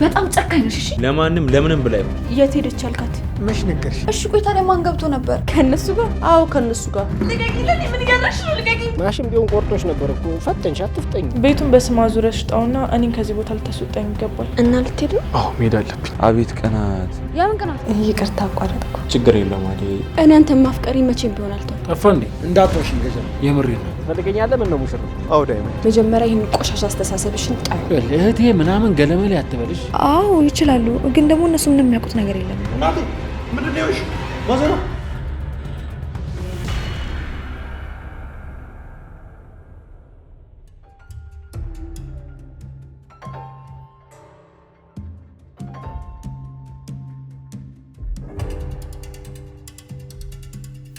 በጣም ጨካኝ ነሽ። እሺ ለማንም ለምንም ብላ ይሆን የት ሄደች አልካት? መች ነገርሽ? እሺ ቆይ ታዲያ ማን ገብቶ ነበር? ከነሱ ጋር? አዎ ከነሱ ጋር። ልቀቂልኝ! ምን እያደረግሽ ነው? ልቀቂኝ! ማሽም ቢሆን ቆርጦሽ ነበር እኮ ፈተንሽ። አትፍጠኝ። ቤቱን በስማ ዙሪያ ሽጣውና እኔን ከዚህ ቦታ ልታስወጣኝ ይገባል። እና ልትሄድ ነው? አዎ መሄድ አለብኝ። አቤት ቀናት! ያምን ቀናት? ይቅርታ አቋረጥኩ። ችግር የለም አይደል? እኔ አንተን ማፍቀሪ መቼም ቢሆን አልተው። ጠፋ እንዴ? እንዳትዋሽ ገጀ የምሬን ነው። ትፈልገኛለህ? ምን ነው ሙሽራ? አዎ ዳይመንድ። መጀመሪያ ይህን ቆሻሻ አስተሳሰብሽን ጣይ። እህቴ ምናምን ገለመሌ አትበልሽ። አዎ ይችላሉ፣ ግን ደግሞ እነሱ ምንም የሚያውቁት ነገር የለም። እናቴ ምንድን ነው ይሽ? ማዘና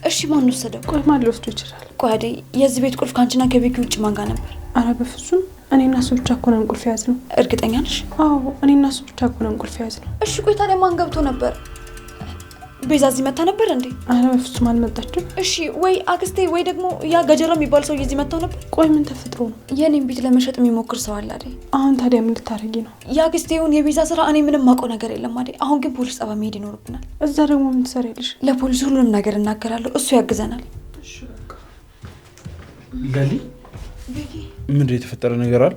እሺ ማን ወሰደው? ቆይ ማን ሊወስዱ ይችላል? ቆይ አይደል የዚህ ቤት ቁልፍ ካንቺና ከቤኪ ውጭ ማን ጋር ነበር? አረ በፍጹም እኔና እሱ ብቻ እኮ ነን ቁልፍ ያዝነው። እርግጠኛ ነሽ? አዎ እኔና እሱ ብቻ እኮ ነን ቁልፍ ያዝነው። እሺ ቆይ ታዲያ ማን ገብቶ ነበር? ቤዛ እዚህ መታ ነበር እንዴ? አረ በፍጹም አልመጣችም። እሺ ወይ አክስቴ ወይ ደግሞ ያ ገጀራ የሚባል ሰው እዚህ መጣው ነበር? ቆይ ምን ተፈጥሮ ነው? የኔን ቤት ለመሸጥ የሚሞክር ሰው አለ አይደል? አሁን ታዲያ ምን ልታረጊ ነው? የአክስቴውን የቤዛ ስራ እኔ ምንም ማውቀው ነገር የለም አይደል? አሁን ግን ፖሊስ ጣቢያ መሄድ ይኖርብናል። እዛ ደግሞ ምን ትሰሪያለሽ? ለፖሊስ ሁሉንም ነገር እናገራለሁ፣ እሱ ያግዘናል። እሺ በቃ ገሊ ቤኪ ምንድን የተፈጠረ ነገር አለ?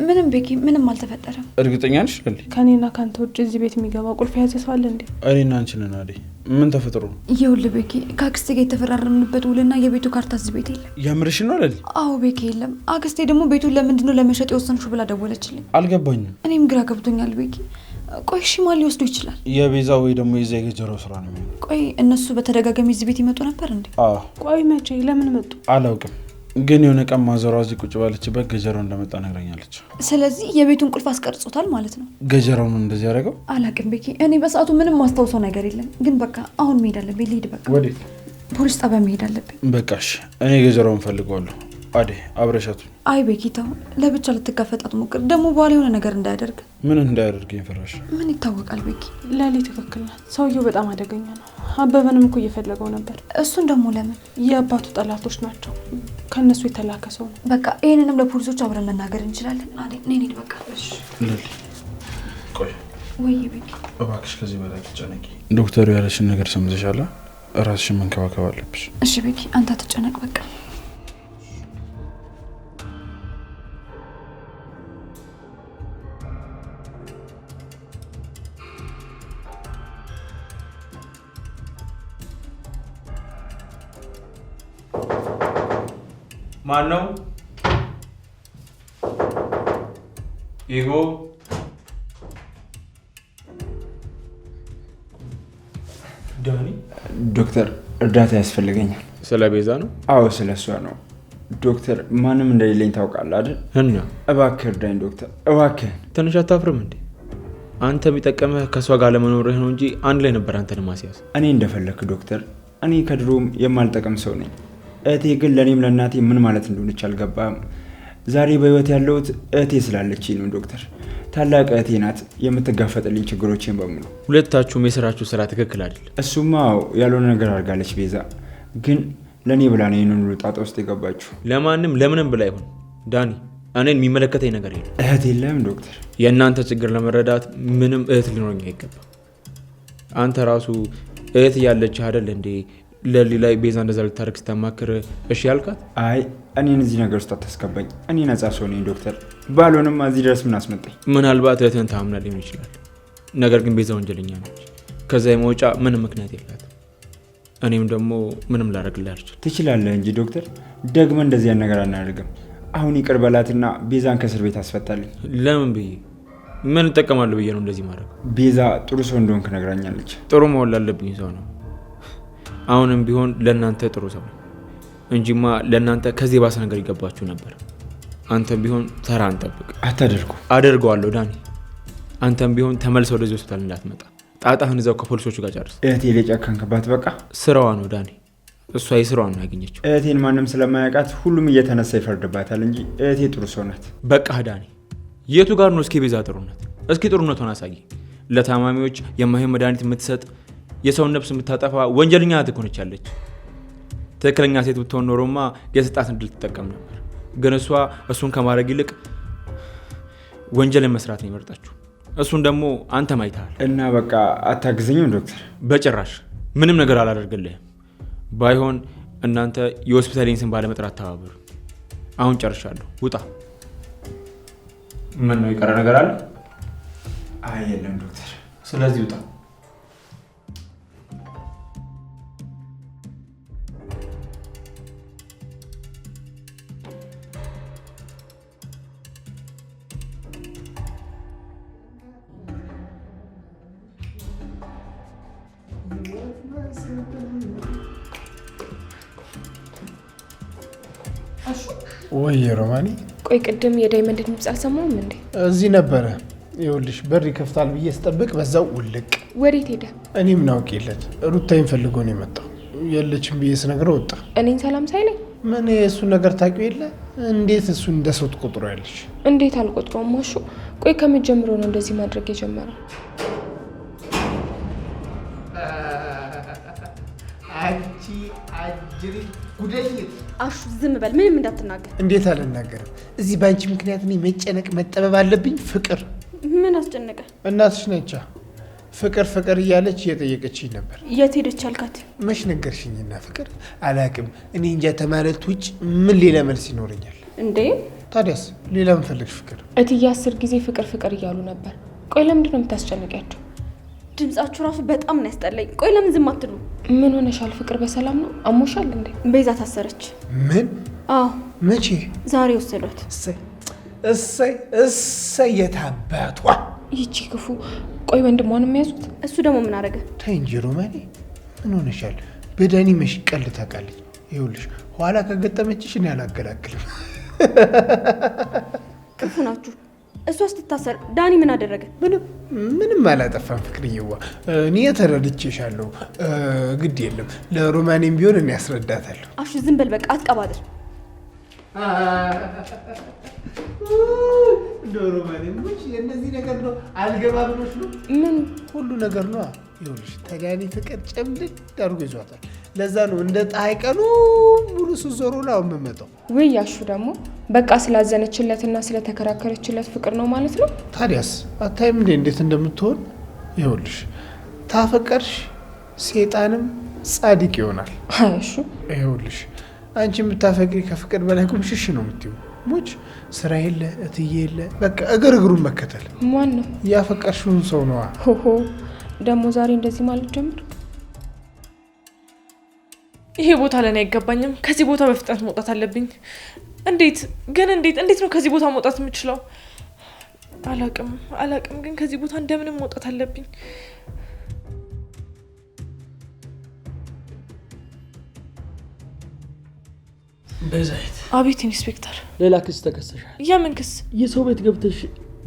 ምንም ቤኪ ምንም አልተፈጠረም። እርግጠኛ ነሽ ገሊ? ከኔና ካንተ ውጭ እዚህ ቤት የሚገባ ቁልፍ የያዘ ሰው አለ እንዴ? እኔና አንቺ ነን አይደል? ምን ተፈጥሮ ነው? ይኸውልህ ቤኪ ከአክስቴ ጋር የተፈራረምንበት ውልና የቤቱ ካርታ እዚህ ቤት የለም። ያምርሽ ነው አይደል? አዎ ቤኪ የለም። አክስቴ ደግሞ ቤቱን ለምንድን ነው ለመሸጥ የወሰንሽው ብላ ደወለችልኝ። አልገባኝም። እኔም ግራ ገብቶኛል ቤኪ። ቆይ እሺ ማን ሊወስዱ ይችላል? የቤዛ ወይ ደግሞ የዛ የገጀራው ስራ ነው የሚሆነው። ቆይ እነሱ በተደጋጋሚ እዚህ ቤት ይመጡ ነበር እንዴ? አዎ። ቆይ መቼ ለምን መጡ? አላውቅም፣ ግን የሆነ ቀን ማዘሯ እዚህ ቁጭ ባለችበት ገጀራው እንደመጣ ነግራኛለች። ስለዚህ የቤቱን ቁልፍ አስቀርጾታል ማለት ነው። ገጀራውን እንደዚህ ያደረገው አላውቅም ቤኪ። እኔ በሰዓቱ ምንም ማስታውሰው ነገር የለም። ግን በቃ አሁን መሄድ አለብኝ። ልሂድ በቃ። ወዴት? ፖሊስ ጣቢያ መሄድ አለብኝ። በቃሽ፣ እኔ ገጀራውን ፈልገዋለሁ። አዴ አብረሻቱ። አይ ቤኪ ተው፣ ለብቻ ልትጋፈጣት ሞክር። ደግሞ በኋላ የሆነ ነገር እንዳያደርግ። ምን እንዳያደርገኝ ፈራሽ? ምን ይታወቃል ቤኪ። ለሊ ትክክል ናት። ሰውየው በጣም አደገኛ ነው። አበበንም እኮ እየፈለገው ነበር። እሱን ደግሞ ለምን? የአባቱ ጠላቶች ናቸው። ከነሱ የተላከ ሰው ነው። በቃ ይሄንንም ለፖሊሶች አብረን መናገር እንችላለን። አዴ ነኝ በቃ። እሺ ለሊ ቆይ። ወይ ቤኪ እባክሽ ከዚህ በላይ ተጨነቂ። ዶክተሩ ያለሽን ነገር ሰምተሻል? ራስሽን መንከባከብ አለብሽ። እሺ ቤኪ አንተ ተጨነቅ በቃ። ማን ነው? ኢጎ ዳኒ። ዶክተር እርዳታ ያስፈልገኛል። ስለ ቤዛ ነው? አዎ ስለ እሷ ነው ዶክተር። ማንም እንደሌለኝ ታውቃለህ አይደል? እና እባክህ እርዳኝ ዶክተር እባክህ። ትንሽ አታፍርም እንዴ? አንተ የሚጠቀምህ ከእሷ ጋር ለመኖርህ ነው እንጂ አንድ ላይ ነበር አንተን ማስያዝ። እኔ እንደፈለክ ዶክተር። እኔ ከድሮም የማልጠቀም ሰው ነኝ። እህቴ ግን ለእኔም ለእናቴ ምን ማለት እንደሆነች አልገባም። ዛሬ በህይወት ያለሁት እህቴ ስላለችኝ ነው ዶክተር። ታላቅ እህቴ ናት የምትጋፈጥልኝ ችግሮችን በሙሉ። ሁለታችሁም የስራችሁ ስራ ትክክል አይደል? እሱማ ያልሆነ ነገር አድርጋለች ቤዛ። ግን ለእኔ ብላ ነው ይህንን ሁሉ ጣጣ ውስጥ የገባችሁ። ለማንም ለምንም ብላ ይሆን ዳኒ፣ እኔን የሚመለከተኝ ነገር የለም። እህት የለም ዶክተር? የእናንተ ችግር ለመረዳት ምንም እህት ሊኖረኝ አይገባም። አንተ ራሱ እህት ያለች አይደል እንዴ ለሊ ላይ ቤዛ እንደዛ ልታደርግ ስታማክር እሺ ያልካት? አይ እኔን እዚህ ነገር ውስጥ አታስገባኝ። እኔ ነጻ ሰው ነኝ ዶክተር። ባልሆንም እዚህ ድረስ ምን አስመጣኝ? ምናልባት እህትህን ታምና ሊሆን ይችላል። ነገር ግን ቤዛ ወንጀለኛ ነች። ከዛ የመውጫ ምንም ምክንያት የላትም። እኔም ደግሞ ምንም ላደርግልህ አልችልም። ትችላለህ እንጂ ዶክተር። ደግመን እንደዚያን ነገር አናደርግም። አሁን ይቅር በላትና ቤዛን ከእስር ቤት አስፈታልኝ። ለምን ብዬ ምን እጠቀማለሁ ብዬ ነው እንደዚህ ማድረግ? ቤዛ ጥሩ ሰው እንደሆንክ ነግራኛለች። ጥሩ መሆን ላለብኝ ሰው ነው። አሁንም ቢሆን ለእናንተ ጥሩ ሰው ነው እንጂማ ለእናንተ ከዚህ ባሰ ነገር ይገባችሁ ነበር። አንተም ቢሆን ተራ አንጠብቅ። አታደርጉ። አደርገዋለሁ ዳኒ። አንተም ቢሆን ተመልሰው ወደዚህ ሆስፒታል እንዳትመጣ። ጣጣህን እዛው ከፖሊሶቹ ጋር ጨርስ። እህቴ ለጨከንክባት በቃ። ስራዋ ነው ዳኒ። እሷ የስራዋን ነው ያገኘችው። እህቴን ማንም ስለማያውቃት ሁሉም እየተነሳ ይፈርድባታል እንጂ እህቴ ጥሩ ሰው ናት። በቃ ዳኒ፣ የቱ ጋር ነው እስኪ ቤዛ ጥሩነት? እስኪ ጥሩነቷን አሳይ። ለታማሚዎች የማይሆን መድኃኒት የምትሰጥ የሰውን ነፍስ የምታጠፋ ወንጀለኛ ናት እኮ ነች ያለች። ትክክለኛ ሴት ብትሆን ኖሮማ የሰጣትን እድል ትጠቀም ነበር። ግን እሷ እሱን ከማድረግ ይልቅ ወንጀልን መስራት ነው የመረጠችው። እሱን ደግሞ አንተ ማይተሃል። እና በቃ አታግዘኝም ዶክተር? በጭራሽ ምንም ነገር አላደርግልህም። ባይሆን እናንተ የሆስፒታሌን ስም ባለመጥራት ተባበሩ። አሁን ጨርሻለሁ። ውጣ። ምን ነው የቀረ ነገር አለ? አይ የለም ዶክተር። ስለዚህ ውጣ። ወይ ሮማኒ፣ ቆይ ቅድም የዳይመንድ ድምጽ አልሰማውም እንዴ? እዚህ ነበረ። ይኸውልሽ በር ይከፍታል ብዬ ስጠብቅ በዛው ውልቅ። ወዴት ሄደ? እኔ ምን አውቄለት? ሩታይን ፈልጎ ነው የመጣው። የለችም ብዬ ስነግረው ወጣ። እኔን ሰላም ሳይለኝ? ምን የእሱን ነገር ታውቂው የለ? እንዴት እሱን እንደ ሰው ትቆጥሯለሽ? እንዴት አልቆጥሮም ማሹ። ቆይ ከምን ጀምሮ ነው እንደዚህ ማድረግ የጀመረው? አንቺ አጅሪ ጉደኝት። አሹ ዝም በል፣ ምንም እንዳትናገር። እንዴት አልናገርም? እዚህ ባንቺ ምክንያት እኔ መጨነቅ መጠበብ አለብኝ? ፍቅር ምን አስጨነቀ? እናትሽ ነቻ ፍቅር ፍቅር እያለች እየጠየቀችኝ ነበር። የት ሄደች አልካት? መች ነገርሽኝና ፍቅር አላቅም። እኔ እንጃ ተማለት ውጭ ምን ሌላ መልስ ይኖረኛል እንዴ? ታዲያስ ሌላ ምን ፈለግሽ ፍቅር? እትዬ 10 ጊዜ ፍቅር ፍቅር እያሉ ነበር። ቆይ ለምንድን ነው የምታስጨንቂያቸው? ድምጻችሁ ራሱ በጣም ነው ያስጠላኝ። ቆይ ለምን ዝም አትሉ? ምን ሆነሻል ፍቅር? በሰላም ነው? አሞሻል እንዴ? ቤዛ ታሰረች። ምን? አዎ መቼ? ዛሬ ወሰዷት። እሰይ እሰይ እሰይ! የታባቷ ይቺ ክፉ። ቆይ ወንድሟን የሚያዙት? እሱ ደግሞ ምን አደረገ? ተይ እንጂ ሮማኔ፣ ምን ሆነሻል? በዳኒ መሽቀል ታውቃለች። ይኸውልሽ ኋላ ከገጠመችሽ እኔ አላገላግልም። ክፉ ናችሁ። እሷ ስትታሰር ዳኒ ምን አደረገ? ምንም አላጠፋም ፍቅርዬዋ። እኔ ተረድቼሻለሁ። ግድ የለም ለሮማኔም ቢሆን እኔ ያስረዳታለሁ። አሹ ዝም በል በቃ፣ አትቀባጥር። ሮማኔ ሙች የእነዚህ ነገር ነው አልገባ ብሎች ነው። ምን ሁሉ ነገር ነው። ይኸውልሽ ተዳኒ ፍቅር ጨምድድ አድርጎ ይዟታል። ለዛ ነው እንደ ፀሐይ ቀኑ ሙሉ ስትዞሩ ነው የምመጣው። ወይ ያሹ ደግሞ በቃ ስላዘነችለትና ስለተከራከረችለት ፍቅር ነው ማለት ነው። ታዲያስ አታይም እንዴ እንዴት እንደምትሆን? ይኸውልሽ ታፈቀርሽ ሴጣንም ጻድቅ ይሆናል። እሺ ይኸውልሽ አንቺ የምታፈቅሪ ከፍቅር በላይ ቁምሽሽ ነው የምትይው። ሙች ስራ የለ እትዬ የለ በቃ እግር እግሩን መከተል። ማን ነው? ያፈቀርሽውን ሰው ነዋ። ሆሆ ደግሞ ዛሬ እንደዚህ ማለት ጀምር። ይሄ ቦታ ለኔ አይገባኝም። ከዚህ ቦታ በፍጥነት መውጣት አለብኝ። እንዴት ነው ከዚህ ቦታ መውጣት የምችለው? አላቅም ግን ከዚህ ቦታ እንደምንም መውጣት አለብኝ። በዛይት። አቤት ኢንስፔክተር። ሌላ ክስ ተከሰሻል። የምን ክስ? የሰው ቤት ገብተሽ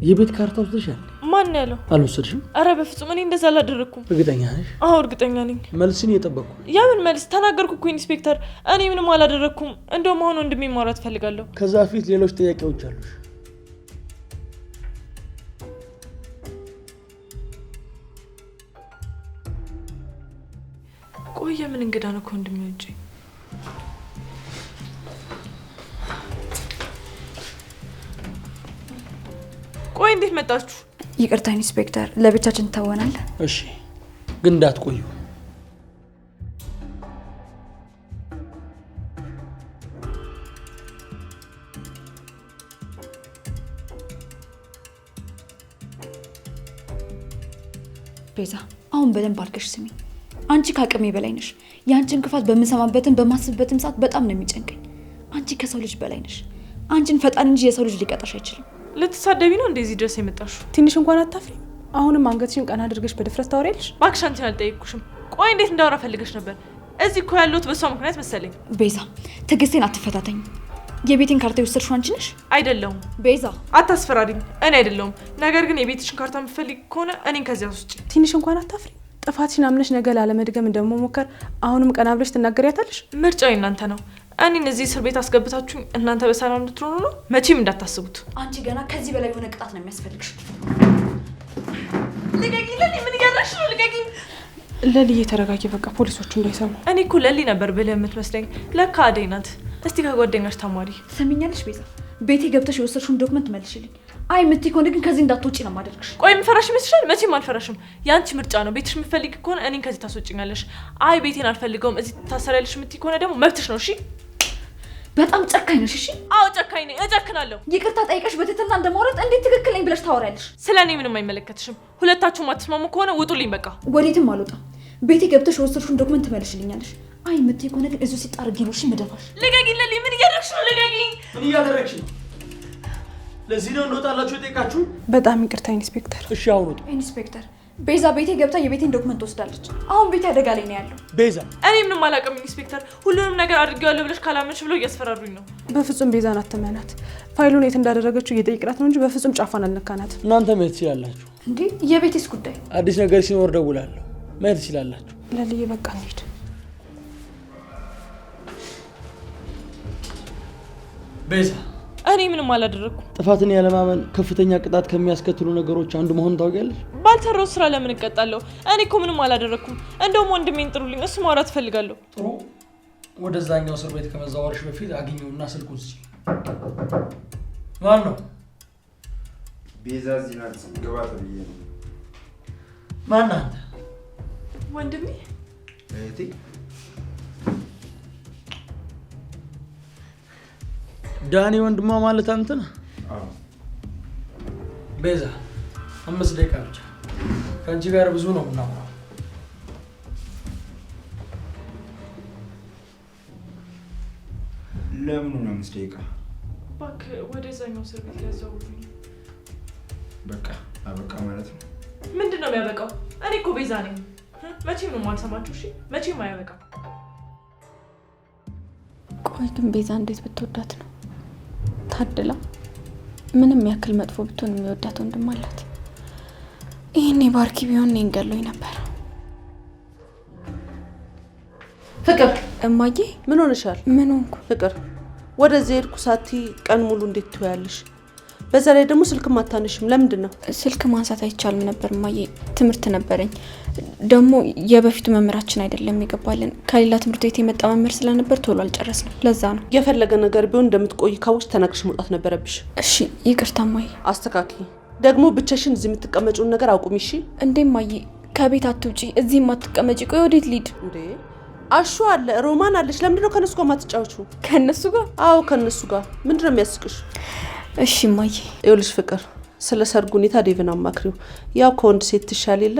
የቤት ካርታ ወስደሻል። ማን ያለው? አልወሰድሽም? አረ በፍጹም እኔ እንደዛ አላደረኩም። እርግጠኛ ነሽ? አዎ እርግጠኛ ነኝ። መልስን እየጠበቅኩ። የምን መልስ? ተናገርኩ እኮ ኢንስፔክተር፣ እኔ ምንም አላደረኩም። እንደውም አሁን ወንድሜ ማውራት ፈልጋለሁ። ከዛ ፊት ሌሎች ጥያቄዎች አሉሽ። ቆይ የምን እንግዳ ነው ከወንድሜ ውጪ? ቆይ እንዴት መጣችሁ? ይቅርታ ኢንስፔክተር፣ ለብቻችን ተወናል። እሺ ግን እንዳትቆዩ። ቤዛ አሁን በደንብ አድርገሽ ስሚ። አንቺ ከአቅሜ በላይ ነሽ። የአንቺን ክፋት በምሰማበትም በማስበትም ሰዓት በጣም ነው የሚጨንቀኝ። አንቺ ከሰው ልጅ በላይ ነሽ። አንቺን ፈጣን እንጂ የሰው ልጅ ሊቀጣሽ አይችልም። ልትሳደቢ ነው እንደዚህ ድረስ የመጣሽው? ትንሽ እንኳን አታፍሪም? አሁንም አንገትሽን ቀና አድርገሽ በድፍረት ታወሪያለሽ? እባክሽ አንቺን አልጠየቅኩሽም። ቆይ እንዴት እንዳወራ ፈልገሽ ነበር? እዚህ እኮ ያለሁት በሷ ምክንያት መሰለኝ። ቤዛ ትዕግስቴን አትፈታተኝ። የቤቴን ካርታ የወሰድሽው አንቺ ነሽ? አይደለሁም። ቤዛ አታስፈራሪኝ። እኔ አይደለሁም። ነገር ግን የቤትሽን ካርታ የምትፈልጊ ከሆነ እኔን ከዚያ ውስጪ። ትንሽ እንኳን አታፍሪም? ጥፋትሽን አምነሽ ነገ ላለመድገም እንደመሞከር አሁንም ቀና ብለሽ ትናገሪያታለሽ? ምርጫው እናንተ ነው። እኔን እዚህ እስር ቤት አስገብታችሁኝ እናንተ በሰላም እንድትኖሩ ነው። መቼም እንዳታስቡት። አንቺ ገና ከዚህ በላይ የሆነ ቅጣት ነው የሚያስፈልግሽ። ልቀቂ! ለሊ ምን እያደረግሽ ነው? ልቀቂ! ለልዬ ተረጋጊ፣ በቃ ፖሊሶቹ እንዳይሰሙ። እኔ እኮ ለሊ ነበር ብለህ የምትመስለኝ፣ ለካ አደይ ናት። እስቲ ከጓደኛሽ ተማሪ። ትሰሚኛለሽ ቤዛ፣ ቤቴ ገብተሽ የወሰድሽውን ዶክመንት መልሽልኝ። አይ የምትይ ከሆነ ግን ከዚህ እንዳትወጪ ነው የማደርግሽ። ቆይ የምፈራሽ ይመስልሻል? መቼም አልፈራሽም። ያንቺ ምርጫ ነው። ቤትሽ የምትፈልጊ ከሆነ እኔን ከዚህ ታስወጪኛለሽ። አይ ቤቴን አልፈልገውም እዚህ ታሰሪያለሽ የምትይ ከሆነ ደግሞ መብትሽ ነው። እሺ በጣም ጨካኝ ነሽ። እሺ አዎ ጨካኝ ነኝ፣ እጨክናለሁ። ይቅርታ ጠይቀሽ በትህትና እንደማውራት እንዴት ትክክል ነኝ ብለሽ ታወሪያለሽ? ስለኔ ምንም አይመለከትሽም። ሁለታችሁም አትስማሙ ከሆነ ውጡልኝ በቃ። ወዴትም አልወጣም። ቤቴ ገብተሽ ወሰድሽውን ዶክመንት ትመልሽልኛለሽ። አይ የምትይ ከሆነ ግን እዚሁ ሲጣርጊ ነው። እሺ መደፋሽ። ልቀቂኝ ለሊ። ምን እያደረግሽ ነው? ልቀቂኝ። ምን እያደረግሽ ነው? ለዚህ ነው እንወጣላችሁ የጠየቃችሁ? በጣም ይቅርታ ኢንስፔክተር። እሺ አሁን ውጡ። ኢንስፔክተር ቤዛ ቤቴ ገብታ የቤቴን ዶክመንት ወስዳለች። አሁን ቤቴ አደጋ ላይ ነው ያለው። ቤዛ እኔ ምንም አላውቅም ኢንስፔክተር። ሁሉንም ነገር አድርጌዋለሁ ብለሽ ካላመንሽ ብለው እያስፈራሩኝ ነው። በፍጹም ቤዛን አትመናት። ፋይሉን የት እንዳደረገችው እየጠየቅናት ነው እንጂ በፍጹም ጫፏን አልነካናት። እናንተ መሄድ ትችላላችሁ። እንዴ የቤቴስ ጉዳይ? አዲስ ነገር ሲኖር ደውላለሁ። መሄድ ትችላላችሁ። ለልዬ በቃ እንሂድ። ቤዛ እኔ ምንም አላደረኩም። ጥፋትን ያለማመን ከፍተኛ ቅጣት ከሚያስከትሉ ነገሮች አንዱ መሆኑን ታውቂያለሽ? ባልሰራው ስራ ለምን እቀጣለሁ? እኔ እኮ ምንም አላደረኩም። እንደውም ወንድሜን ጥሩልኝ፣ እሱ ማውራት እፈልጋለሁ። ጥሩ። ወደዛኛው እስር ቤት ከመዛወርሽ በፊት አግኘውና ስልኩን ስጪ። ማን ነው? ቤዛ እዚህ ናት። ግባ ተብዬ ነው። ማን አንተ? ወንድሜ እህቴ ዳኒ ወንድሟ ማለት አንተ ነህ? አዎ። ቤዛ 5 ደቂቃ ብቻ። ከአንቺ ጋር ብዙ ነው የምናወራው። ለምኑ ነው 5 ደቂቃ? እባክህ ወደዛኛው እስር ቤት ያዘውሩኝ። በቃ አበቃ ማለት ነው። ምንድን ነው የሚያበቃው? እኔ እኮ ቤዛ ነኝ። መቼም ነው የማልሰማችሁ። እሺ መቼም አያበቃም። ቆይ ግን ቤዛ እንዴት ብትወዳት ነው ታድላ። ምንም ያክል መጥፎ ብትሆን የሚወዳት ወንድም አላት። ይሄኔ ባርኪ ቢሆን እኔን ገሎኝ ነበር። ፍቅር እማዬ ምን ሆነሻል? ምን ሆንኩ? ፍቅር ወደዚህ ሄድኩ ሳቲ ቀን ሙሉ እንዴት ትያለሽ? በዛ ላይ ደግሞ ስልክ ማታነሽም ለምንድን ነው? ስልክ ማንሳት አይቻልም ነበር እማዬ፣ ትምህርት ነበረኝ። ደግሞ የበፊቱ መምህራችን አይደለም የገባልን፣ ከሌላ ትምህርት ቤት የመጣ መምህር ስለነበር ቶሎ አልጨረስንም። ለዛ ነው። የፈለገ ነገር ቢሆን እንደምትቆይ ካወቅሽ ተናግረሽ መውጣት ነበረብሽ። እሺ ይቅርታ እማዬ። አስተካክሊ። ደግሞ ብቻሽን እዚህ የምትቀመጪውን ነገር አቁሚ እሺ? እንዴ እማዬ ከቤት አትውጪ፣ እዚህም አትቀመጪ። ቆይ ወዴት ልሂድ? እንዴ አሹ አለ፣ ሮማን አለች። ለምንድን ነው ከነሱ ጋር ማትጫወቹ? ከነሱ ጋር? አዎ ከነሱ ጋር። ምንድን ነው የሚያስቅሽ? እሺ እማዬ። ይኸውልሽ ፍቅር ስለ ሰርጉ ሁኔታ ዴቭን አማክሪው። ያው ከወንድ ሴት ትሻል የለ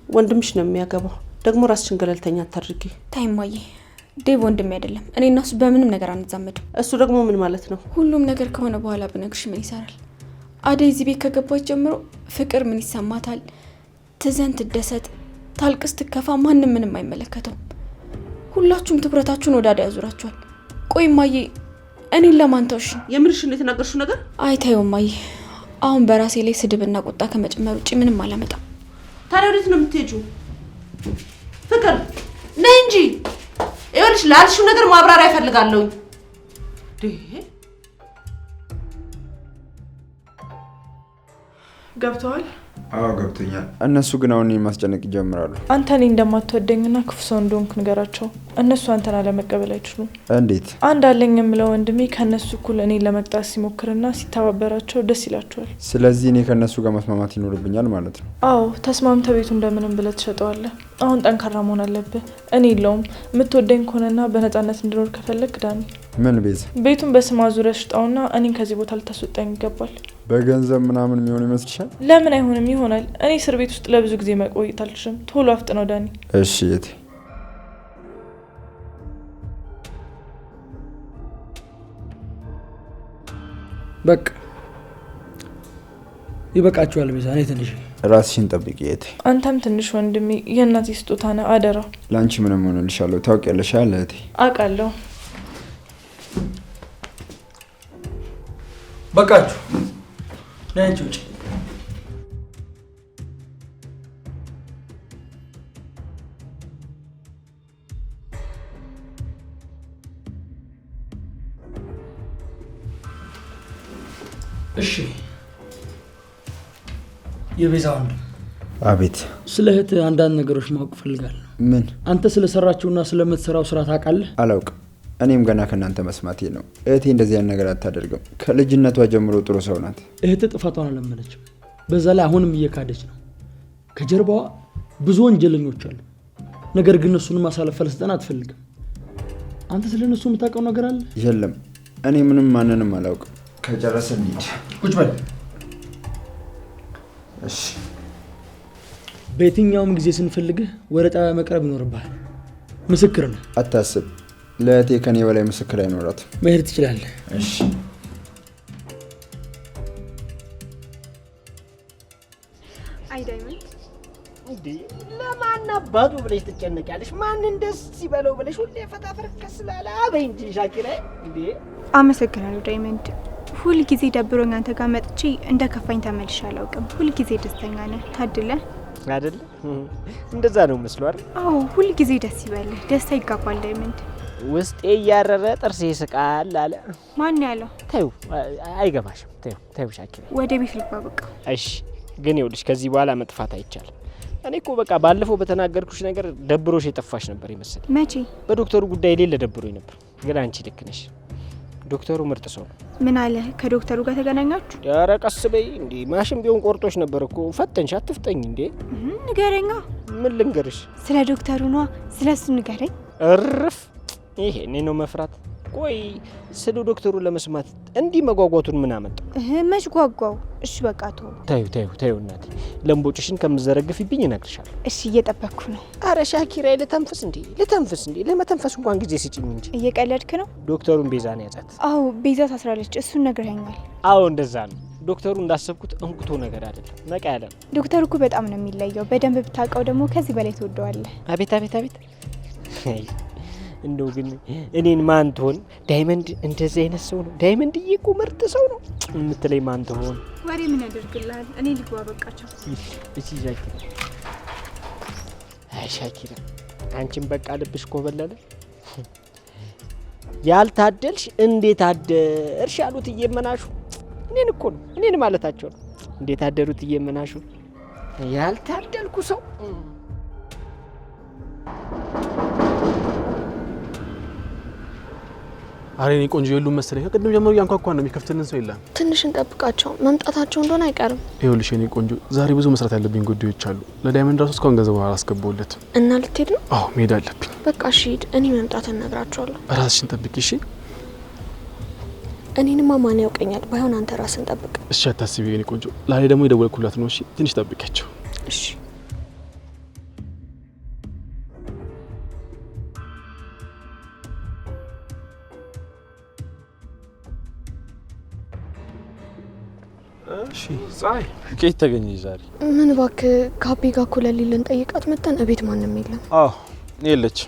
ወንድምሽ ነው የሚያገባው። ደግሞ ራስሽን ገለልተኛ አታድርጊ። ታይ እማዬ፣ ዴቭ ወንድሜ አይደለም። እኔ እና እሱ በምንም ነገር አንዛመድም። እሱ ደግሞ ምን ማለት ነው? ሁሉም ነገር ከሆነ በኋላ ብነግርሽ ምን ይሰራል? አደይ እዚህ ቤት ከገባች ጀምሮ ፍቅር ምን ይሰማታል? ትዘን፣ ትደሰት፣ ታልቅስ፣ ትከፋ ማንም ምንም አይመለከተውም። ሁላችሁም ትኩረታችሁን ወደ አደይ አዙራችኋል። ቆይ እማዬ እኔን ለማን ተውሽ? የምርሽን ነው የተናገርሽው ነገር? አይታየው እማዬ፣ አሁን በራሴ ላይ ስድብና ቁጣ ከመጨመር ውጭ ምንም አላመጣም። ታዲያ ወዴት ነው የምትሄጂው? ፍቅር ነይ እንጂ። ይኸውልሽ ላልሽው ነገር ማብራሪያ እፈልጋለሁ። ገብተዋል? አዎ ገብቶኛል። እነሱ ግን አሁን እኔን ማስጨነቅ ይጀምራሉ። አንተ እኔ እንደማትወደኝና ክፉ ሰው እንደሆንኩ ንገራቸው። እነሱ አንተን አለመቀበል አይችሉም። እንዴት? አንድ አለኝ የምለው ወንድሜ ከእነሱ እኩል እኔን ለመቅጣት ሲሞክርና ሲተባበራቸው ደስ ይላቸዋል። ስለዚህ እኔ ከእነሱ ጋር መስማማት ይኖርብኛል ማለት ነው? አዎ ተስማምተ ቤቱ እንደምንም ብለህ ትሸጠዋለህ። አሁን ጠንካራ መሆን አለብህ። እኔ የለውም የምትወደኝ ከሆነና በነፃነት እንድኖር ከፈለግ ዳኒ፣ ምን ቤዛ? ቤቱን በስማ ዙሪያ ሽጣውና እኔን ከዚህ ቦታ ልታስወጣኝ ይገባል። በገንዘብ ምናምን የሚሆን ይመስልሻል? ለምን አይሆንም? ይሆናል። እኔ እስር ቤት ውስጥ ለብዙ ጊዜ መቆየት አልችልም። ቶሎ አፍጥነው ዳኒ። እሺ የቴ በቃ ይበቃችኋል። ቤዛ እኔ ትንሽ ራስሽን ጠብቂ የቴ። አንተም ትንሽ ወንድሜ የእናቴ ስጦታ ነህ፣ አደራ። ለአንቺ ምንም ሆነልሻለሁ ታውቂያለሽ አለ እህቴ። አውቃለሁ። በቃችሁ ነይ እንጂ ውጪ። እሺ የቤዛ ወንድም። አቤት። ስለ እህት አንዳንድ ነገሮች ማወቅ ፈልጋለሁ። ምን? አንተ ስለሰራችውና ስለምትሰራው ስራ ታውቃለህ? አላውቅም። እኔም ገና ከእናንተ መስማቴ ነው። እህቴ እንደዚህ ያን ነገር አታደርግም። ከልጅነቷ ጀምሮ ጥሩ ሰው ናት። እህት ጥፋቷን አላመነችም። በዛ ላይ አሁንም እየካደች ነው። ከጀርባዋ ብዙ ወንጀለኞች አሉ። ነገር ግን እሱን ማሳለፍ ለስልጣን አትፈልግም። አንተ ስለ እነሱ የምታውቀው ነገር አለ? የለም፣ እኔ ምንም ማንንም አላውቅም። ከጨረሰ እንሂድ። ቁጭ በል። እሺ። በየትኛውም ጊዜ ስንፈልግህ ወደ ጣቢያ መቅረብ ይኖርብሃል። ምስክር ነው። አታስብ፣ ለእህቴ ከኔ በላይ ምስክር አይኖራትም። መሄድ ትችላለህ። እሺ። አይ ዳይመንድ፣ እንዴ ለማን አባቱ ብለሽ ትጨነቂያለሽ? ማንን ደስ ሲበለው ብለሽ ሁሌ ፈታፈር ከስላላ አበይ እንጂ ሻኪራ። እንዴ አመሰግናለሁ ዳይመንድ። ሁል ጊዜ ደብሮኝ አንተ ጋር መጥቼ እንደ ከፋኝ ተመልሼ አላውቅም። ሁል ጊዜ ደስተኛ ነህ። ታድለ አይደል? እንደዛ ነው መስሎ አይደል? አዎ፣ ሁል ጊዜ ደስ ይበልህ። ደስታ ይጋባል ዳይመንድ። ውስጤ እያረረ ጥርሴ ይስቃል አለ። ማን ያለው? ተይው፣ አይገባሽም። ተይው ሻኪራ፣ ወደ ቤት ልግባ በቃ። እሺ፣ ግን ይኸውልሽ ከዚህ በኋላ መጥፋት አይቻልም። እኔ እኮ በቃ ባለፈው በተናገርኩሽ ነገር ደብሮሽ የጠፋሽ ነበር ይመስል። መቼ? በዶክተሩ ጉዳይ ሌለ ደብሮኝ ነበር። ግን አንቺ ልክ ነሽ። ዶክተሩ ምርጥ ሰው ነው። ምን አለ? ከዶክተሩ ጋር ተገናኛችሁ? ኧረ ቀስ በይ እንዴ! ማሽን ቢሆን ቆርጦሽ ነበር እኮ። ፈተንሽ፣ አትፍጠኝ እንዴ! ንገረኛ። ምን ልንገርሽ? ስለ ዶክተሩ ነዋ። ስለ እሱ ንገረኝ። እርፍ! ይሄ እኔ ነው መፍራት? ቆይ ስለ ዶክተሩ ለመስማት እንዲህ መጓጓቱን ምን አመጣው? መች ጓጓው? እሺ በቃ ተይው እናቴ፣ ለምቦጭሽን ከምዘረግፊብኝ እነግርሻለሁ። እሺ እየጠበቅኩ ነው። አረ ሻኪራ፣ ልተንፍስ እንዴ! ለመተንፈስ እንኳን ጊዜ ስጪኝ እንጂ። እየቀለድክ ነው? ዶክተሩን ቤዛን ያዛት። አዎ ቤዛ ታስራለች። እሱን ነግረኛል። አዎ እንደዛ ነው። ዶክተሩ እንዳሰብኩት እንኩቶ ነገር አይደለም፣ ነቃ ያለ ነው። ዶክተሩ እኮ በጣም ነው የሚለየው። በደንብ ብታውቀው ደግሞ ከዚህ በላይ ትወደዋለህ። አቤት! እንደው ግን እኔን ማን ትሆን? ዳይመንድ እንደዚህ አይነት ሰው ነው? ዳይመንድ እኮ ምርጥ ሰው ነው የምትለኝ ማን ትሆን? ወሬ ምን ያደርግልሃል? እኔ ልግባ በቃቸው። እሺ ሻኪራ። አይ ሻኪራ፣ አንቺን በቃ ልብሽ ኮበለለ። ያልታደልሽ እንዴት አደርሽ ያሉት እየመናሹ እኔን እኮ ነው፣ እኔን ማለታቸው ነው። እንዴት አደሩት እየመናሹ ያልታደልኩ ሰው። አሬ እኔ ቆንጆ የሉም መሰለኝ። ከቅድም ጀምሮ ያንኳኳን ነው፣ የሚከፍትልን ሰው የለም። ትንሽ እንጠብቃቸው፣ መምጣታቸው እንደሆነ አይቀርም። ይኸውልሽ የኔ ቆንጆ ዛሬ ብዙ መስራት ያለብኝ ጉዳዮች አሉ። ለዳይመንድ ራሱ እስካሁን ገንዘብ አላስገባሁለት እና ልትሄድ ነው? አዎ መሄድ አለብኝ። በቃ እሺ ሂድ፣ እኔ መምጣት እነግራቸዋለሁ። ራስሽን ጠብቂ እሺ። እኔንማ ማን ያውቀኛል? ባይሆን አንተ ራስን ጠብቅ እሺ። አታስቢ የኔ ቆንጆ። ላሌ ደግሞ የደወልኩላት ነው። እሺ ትንሽ ጠብቂያቸው እሺ። እሺ ፀሐይ ከየት ተገኘሽ ዛሬ? ምን እባክህ ከአቤ ጋር እኮ ለሊልን ጠይቃት መጣን። እቤት ማንም የለም። አዎ የለች።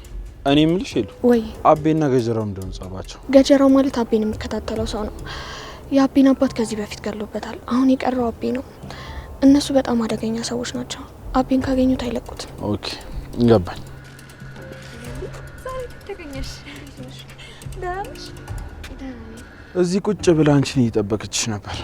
እኔ የምልሽ ሄሉ ወይ አቤና ገጀራው እንደሆነ ጻባቸው። ገጀራው ማለት አቤን የሚከታተለው ሰው ነው። የአቤን አባት ከዚህ በፊት ገሎበታል። አሁን የቀረው አቤ ነው። እነሱ በጣም አደገኛ ሰዎች ናቸው። አቤን ካገኙት አይለቁትም። ኦኬ ይገባኝ። ዛሬ ተገኘሽ? ዳንሽ እዚህ ቁጭ ብላ አንቺን እየጠበቀችሽ ነበር።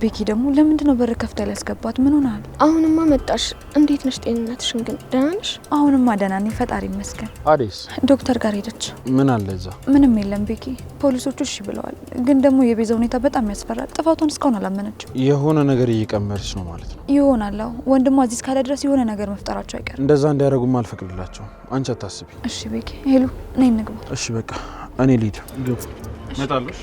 ቤኪ ደግሞ ለምንድን ነው በር ከፍታ ያስገባት? ምን ሆናል? አሁንማ መጣሽ። እንዴት ነሽ? ጤንነትሽን ግን ደህና ነሽ? አሁንማ ደህና ነኝ፣ ፈጣሪ ይመስገን። አዴስ ዶክተር ጋር ሄደች። ምን አለ እዛ? ምንም የለም ቤኪ። ፖሊሶቹ እሺ ብለዋል፣ ግን ደግሞ የቤዛ ሁኔታ በጣም ያስፈራል። ጥፋቷን እስካሁን አላመነችም። የሆነ ነገር እየቀመረች ነው ማለት ነው። ይሆናል። ወንድሟ እዚህ እስካለ ድረስ የሆነ ነገር መፍጠራቸው አይቀርም። እንደዛ እንዲያደርጉም አልፈቅድላቸውም። አንቺ አታስቢ እሺ ቤኪ። ሄሉ ነይ እንግባ። እሺ በቃ እኔ ልሂድ። ገቡ መጣለሽ።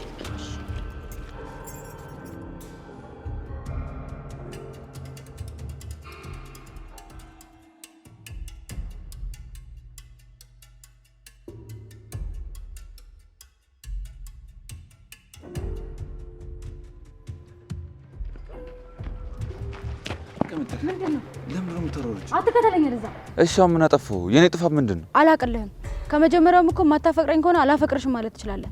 አትከተለኝ ወደዛ። እሺ ምን አጠፋሁ? የኔ ጥፋት ምንድነው? አላቅልህም። ከመጀመሪያውም እኮ ማታፈቅረኝ ከሆነ አላፈቅርሽም ማለት ትችላለህ።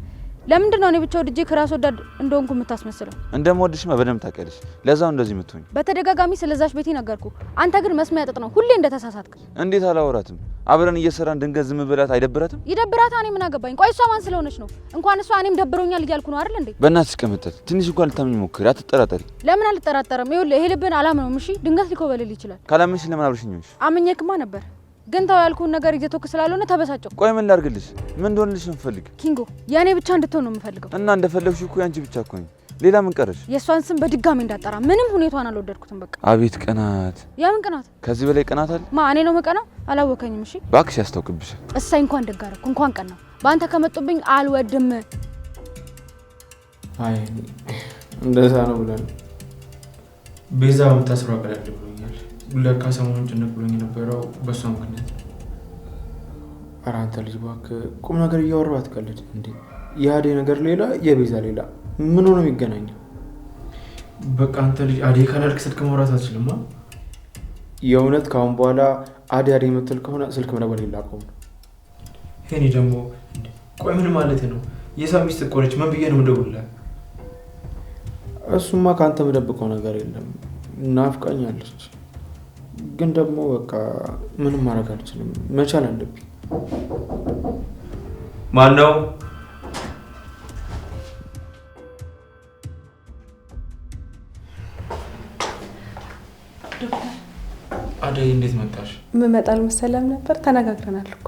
ለምንድን ነው እኔ ብቻ ወድጄ ከራስ ወዳድ እንደሆንኩ የምታስመስለው? እንደምወድሽማ በደንብ ታውቂያለሽ። ለዛው እንደዚህ የምትሆኝ። በተደጋጋሚ ስለዛሽ ቤቴ ነገርኩ። አንተ ግን መስሚያ ጥጥ ነው፣ ሁሌ እንደተሳሳትክ። እንዴት አላወራትም? አብረን እየሰራን ድንገት ዝም ብላት አይደብራትም? ይደብራታ። እኔ ምን አገባኝ? ቆይ እሷ ማን ስለሆነች ነው? እንኳን እሷ እኔም ደብሮኛል እያልኩ ነው አይደል እንዴ? በእናትሽ ቀመጠት። ትንሽ እንኳን ልታምኝ ሞክሪ፣ አትጠራጠሪ። ለምን አልጠራጠርም? ይኸውልህ ይሄ ልብን አላምነውም። እሺ ድንገት ሊኮበልል ይችላል። ካላመንሽ ለምን አብረሽኝ ሆንሽ? አምኜክማ ነበር፣ ግን ተው ያልኩህን ነገር ይዘቶክ ስላልሆነ ተበሳጨው። ቆይ ምን ላድርግልሽ? ምን እንደሆንልሽ ነው የምፈልግ? ኪንጎ የኔ ብቻ እንድትሆን ነው የምፈልገው። እና እንደፈለግሽ እኮ ያንቺ ብቻ እኮ ነኝ። ሌላ ምን ቀረሽ? የእሷን ስም በድጋሚ እንዳጠራ። ምንም ሁኔታዋን አልወደድኩትም። በቃ አቤት ቅናት! የምን ቅናት? ከዚህ በላይ ቅናት አለ? እኔ ነው መቀናው? አላወከኝም። እሺ እባክሽ ያስታውቅብሻል። እሳይ እንኳን ደግ አደረኩ። እንኳን ቀናው። በአንተ ከመጡብኝ አልወድም። አይ እንደዛ ነው ብለን ቤዛ የምታስረው አቀላል ብሎኛል። ለካ ሰሞኑን ጭንቅ ብሎኝ የነበረው በሷ ምክንያት። ኧረ አንተ ልጅ እባክህ ቁም ነገር እያወራሁ አትቀልድ እንዴ። የአደይ ነገር ሌላ፣ የቤዛ ሌላ። ምን ሆነ የሚገናኘው? በቃ አንተ ልጅ አደይ ካላልክ ስልክ ማውራት አትችልማ። የእውነት ካሁን በኋላ አደይ የምትል ከሆነ ስልክ መደወል የላቀውም ነው። ይሄኔ ደግሞ ቆይ ምን ማለት ነው? የሰው ሚስት እኮ ነች። ምን ብዬ ነው የምደውልላት? እሱማ ከአንተ የምደብቀው ነገር የለም። ናፍቃኛለች፣ ግን ደግሞ በቃ ምንም ማድረግ አልችልም። መቻል አለብኝ። ማን ነው? አደይ እንዴት መጣሽ? ምመጣል መሰለም ነበር። ተነጋግረናል እኮ።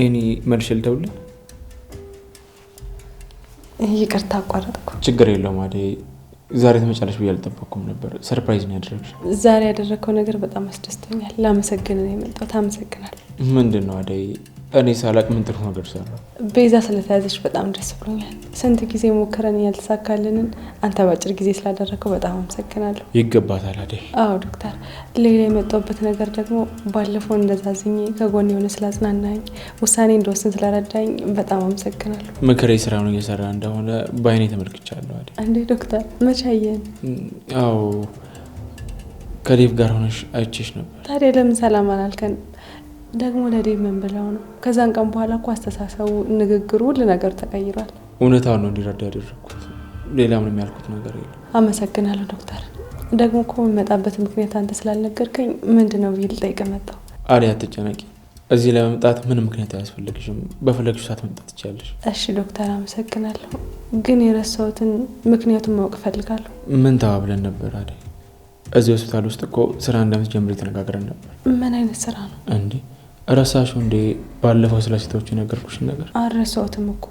እኔ መልሼ ልደውልልህ? ይቅርታ አቋረጥኩ። ችግር የለውም አደይ። ዛሬ ትመጫለሽ ብዬ አልጠበቅኩም ነበር። ሰርፕራይዝ ነው ያደረግሽ። ዛሬ ያደረግከው ነገር በጣም አስደስቶኛል። ላመሰግን ነው የመጣሁት። አመሰግናለሁ። ምንድን ነው አደይ? እኔ ሳላቅ ምን ጥሩ ነገር ሰራሁ? ቤዛ ስለተያዘች በጣም ደስ ብሎኛል። ስንት ጊዜ ሞክረን ያልተሳካልንን አንተ ባጭር ጊዜ ስላደረገው በጣም አመሰግናለሁ። ይገባታል አደይ። አዎ ዶክተር፣ ሌላ የመጣሁበት ነገር ደግሞ ባለፈው እንደዛዝኝ ከጎን የሆነ ስላጽናናኝ፣ ውሳኔ እንደወስን ስለረዳኝ በጣም አመሰግናለሁ። ምክሬ ስራውን እየሰራ እንደሆነ በአይኔ ተመልክቻለሁ አደይ። እንዴ ዶክተር መቼ አየን? አዎ ከዴቭ ጋር ሆነሽ አይቼሽ ነበር። ታዲያ ለምን ሰላም አላልከን? ደግሞ ለዴቭ ምን ብለው ነው? ከዛን ቀን በኋላ እኮ አስተሳሰቡ፣ ንግግሩ፣ ሁሉ ነገር ተቀይሯል። እውነታውን ነው እንዲረዳ ያደረግኩት። ሌላ ምንም ያልኩት ነገር የለም። አመሰግናለሁ ዶክተር። ደግሞ እኮ የምመጣበት ምክንያት አንተ ስላልነገርከኝ ምንድነው ብዬ ልጠይቅ መጣሁ። አደይ አትጨነቂ። እዚህ ለመምጣት ምንም ምክንያት አያስፈልግሽም። በፈለግሽ ሰዓት መምጣት ትችያለሽ። እሺ ዶክተር አመሰግናለሁ። ግን የረሳሁትን ምክንያቱን ማወቅ እፈልጋለሁ። ምን ተባብለን ነበር አደይ? እዚህ ሆስፒታል ውስጥ እኮ ስራ እንደምትጀምሪ ተነጋግረን ነበር። ምን አይነት ስራ ነው እንዴ? ረሳሽው እንዴ? ባለፈው ስለ ሴቶች የነገርኩሽን ነገር። አልረሳሁትም እኮ፣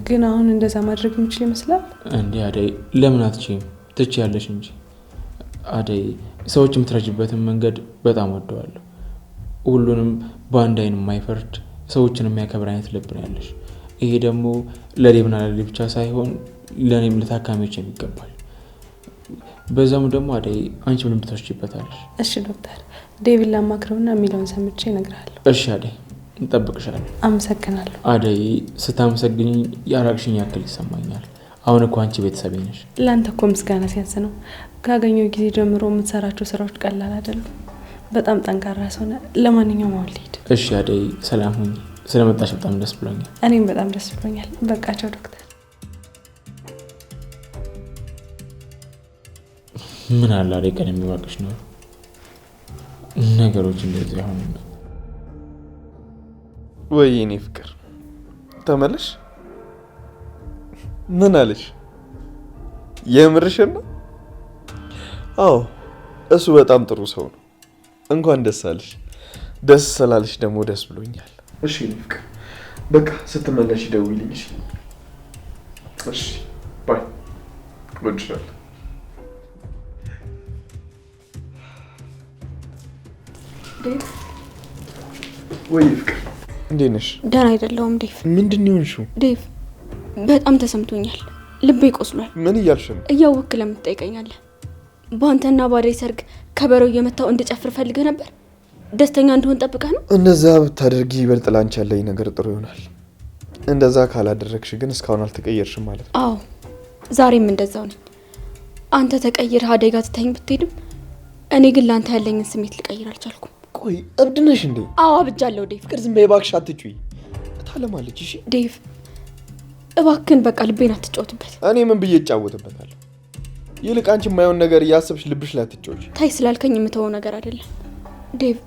ግን አሁን እንደዛ ማድረግ የምችል ይመስላል እንዴ? አደይ ለምን አትችይም? ትችያለሽ እንጂ አደይ። ሰዎች የምትረጅበትን መንገድ በጣም ወደዋለሁ። ሁሉንም በአንድ አይን የማይፈርድ ሰዎችን የሚያከብር አይነት ልብ ነው ያለሽ። ይሄ ደግሞ ለዴቭና ለሌ ብቻ ሳይሆን ለእኔም ለታካሚዎች የሚገባል። በዛም ደግሞ አደይ አንቺ ምንም ትወስጂበታለሽ። እሺ ዶክተር፣ ዴቪድ ላማክረውና የሚለውን ሰምቼ እነግርሃለሁ። እሺ አደይ፣ እንጠብቅሻለን። አመሰግናለሁ። አደይ ስታመሰግኝ ያራቅሽኝ ያክል ይሰማኛል። አሁን እኮ አንቺ ቤተሰቤ ነሽ። ለአንተ እኮ ምስጋና ሲያንስ ነው። ካገኘው ጊዜ ጀምሮ የምትሰራቸው ስራዎች ቀላል አይደሉም። በጣም ጠንካራ ሰው ነህ። ለማንኛውም አሁን ልሂድ። እሺ አደይ፣ ሰላም ሁኚ። ስለመጣሽ በጣም ደስ ብሎኛል። እኔም በጣም ደስ ብሎኛል። በቃቸው ዶክተር። ምን አለ አደይ ቀን የሚዋቅሽ ነው ነገሮች እንደዚህ አሁን። ወይ የኔ ፍቅር ተመለሽ። ምን አለሽ? የምርሽን ነው? አዎ እሱ በጣም ጥሩ ሰው ነው። እንኳን ደስ አለሽ። ደስ ስላለሽ ደግሞ ደስ ብሎኛል። እሺ የኔ ፍቅር በቃ ስትመለሽ ደውይልኝ። እሺ ባይ። ወድሻለሁ። ዴቭ ወይ ፍቅር እንዴት ነሽ? ደህና አይደለሁም ዴቭ። ምንድን ነው የሆንሽው? ዴቭ በጣም ተሰምቶኛል። ልቤ ቆስሏል። ምን እያልሽ ነው? እያወክ ለምን ትጠይቀኛለህ? በአንተና ባደይ ሰርግ ከበሮ እየመታው እንድጨፍር ፈልገህ ነበር? ደስተኛ እንደሆን ጠብቀህ ነው? እንደዛ ብታደርጊ ይበልጥ ላንቺ ያለኝ ነገር ጥሩ ይሆናል። እንደዛ ካላደረግሽ ግን እስካሁን አልተቀየርሽም ማለት ነው። አዎ ዛሬም እንደዛው ነኝ። አንተ ተቀይረህ አደይ ጋር ትተኸኝ ብትሄድም እኔ ግን ለአንተ ያለኝን ስሜት ልቀይር አልቻልኩም። ቆይ እብድ ነሽ እንዴ? አዎ አብጃለሁ ዴቭ። ፍቅር ዝም በይ እባክሽ፣ አትጩይ። ታለማለች። እሺ ዴቭ እባክህን በቃ ልቤን አትጫወትበት። እኔ ምን ብዬ እጫወትበታለሁ? ይልቅ አንቺ የማይሆን ነገር እያሰብሽ ልብሽ ላይ አትጫወች። ታይ ስላልከኝ የምተወው ነገር አይደለም ዴቭ።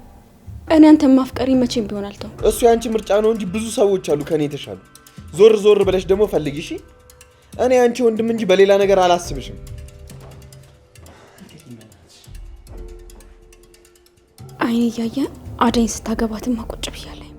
እኔ አንተን ማፍቀሪ መቼም ቢሆን አልተውም። እሱ የአንቺ ምርጫ ነው እንጂ ብዙ ሰዎች አሉ ከኔ የተሻሉ። ዞር ዞር ብለሽ ደግሞ ፈልጊ። እሺ እኔ አንቺ ወንድም እንጂ በሌላ ነገር አላስብሽም። አይን እያየ አደይን ስታገባትም ማቆጭ ብያለሁ።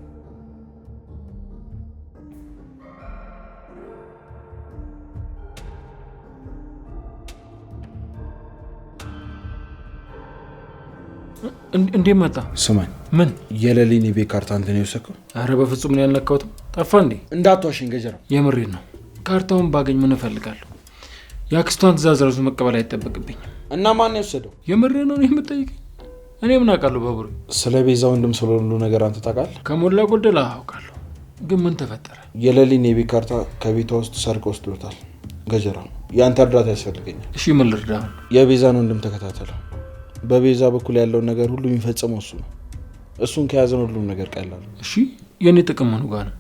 እንዴት መጣ? ስማኝ፣ ምን የሌሊን የቤት ካርታ አንተ ነው የወሰድከው? አረ በፍጹም ነው ያልነካሁትም። ጠፋ እንዴ? እንዳትዋሽኝ ገጀራ። የምሬን ነው። ካርታውን ባገኝ ምን እፈልጋለሁ? የአክስቷን ትእዛዝ ራሱ መቀበል አይጠበቅብኝም። እና ማን ነው የወሰደው? የምሬን ነው የምጠይቀኝ? እኔ ምን አውቃለሁ? ባቡሬ፣ ስለ ቤዛ ወንድም ስለሁሉ ነገር አንተ ታውቃለህ? ከሞላ ጎደል አውቃለሁ። ግን ምን ተፈጠረ? የሌሊን የቤት ካርታ ከቤቷ ውስጥ ሰርቀው ወስዶታል። ገጀራ፣ ያንተ እርዳታ ያስፈልገኛል። እሺ፣ ምን ልርዳ? የቤዛን ወንድም ተከታተለው። በቤዛ በኩል ያለውን ነገር ሁሉ የሚፈጽመው እሱ ነው። እሱን ከያዘን ሁሉም ነገር ቀላል። እሺ፣ የኔ ጥቅም ምኑ ጋር ነው?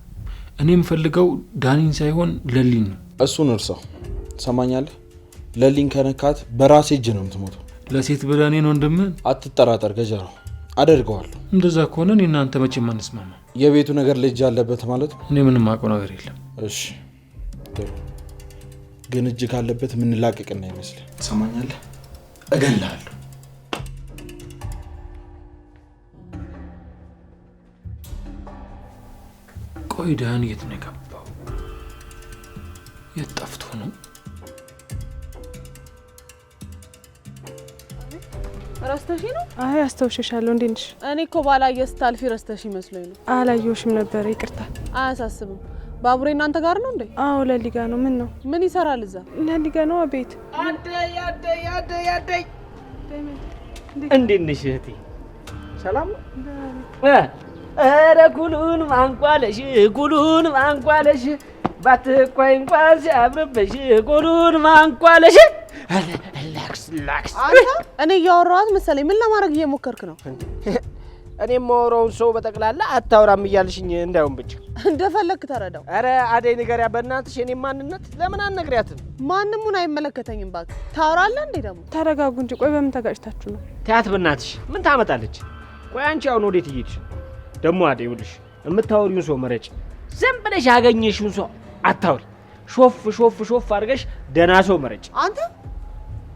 እኔ የምፈልገው ዳኒን ሳይሆን ለሊን ነው። እሱን እርሳው። ሰማኛለህ? ለሊን ከነካት በራሴ እጅ ነው የምትሞተው። ለሴት ብለህ እኔን ወንድምህን? አትጠራጠር ገጀራው፣ አደርገዋለሁ። እንደዛ ከሆነ እኔ እናንተ መቼም አንስማማ። የቤቱ ነገር ልጅ አለበት ማለት ነው? እኔ ምንም አውቀው ነገር የለም። እሺ፣ ግን እጅ ካለበት የምንላቀቅና ይመስል። ሰማኛለህ? እገልሃለሁ። ቆይ ዳን የት ነው የገባው? የት ጠፍቶ ነው? ረስተሽ ነው? አይ አስታውሽሻለሁ። እንዴት ነሽ? እኔ እኮ ባላየ ስታልፊ ረስተሽ መስሎኝ ነው። አላየሁሽም ነበር፣ ይቅርታ። አያሳስብም። ባቡሬ እናንተ ጋር ነው እንዴ? አዎ ለሊ ጋ ነው። ምን ነው? ምን ይሰራል እዛ? ለሊ ጋ ነው ቤት። አደይ እንዴት ነሽ እህቴ? ሰላም ነው? ኧረ ኩሉን ማንቋለሽ፣ ኩሉን ማንቋለሽ፣ ባትኳይ እንኳን ሲያምርብሽ፣ ኩሉን ማንቋለሽ። ላክስ አንተ እኔ እያወራኋት መሰለኝ። ምን ለማድረግ እየሞከርክ ነው? እኔ የማወራውን ሰው በጠቅላላ አታውራም እያልሽኝ እንዳይሆን ብቻ እንደፈለግክ ተረዳው። ኧረ አደይ ንገሪያ በእናትሽ። የኔ ማንነት ለምን አትነግሪያትም? ማንሙን አይመለከተኝም እባክህ። ታወራለህ እንዴ ደግሞ? ተረጋጉ እንጂ። ቆይ በምን ተጋጭታችሁ ነው? ተያት በእናትሽ። ምን ታመጣለች? ቆይ አንቺ አሁን ወዴት እየሄድሽ ደግሞ? አደይ ይኸውልሽ፣ የምታወሪውን ሰው መረጭ። ዝም ብለሽ ያገኘሽውን ሰው አታውሪ። ሾፍ ሾፍ ሾፍ አድርገሽ ደህና ሰው መረጭ። አንተ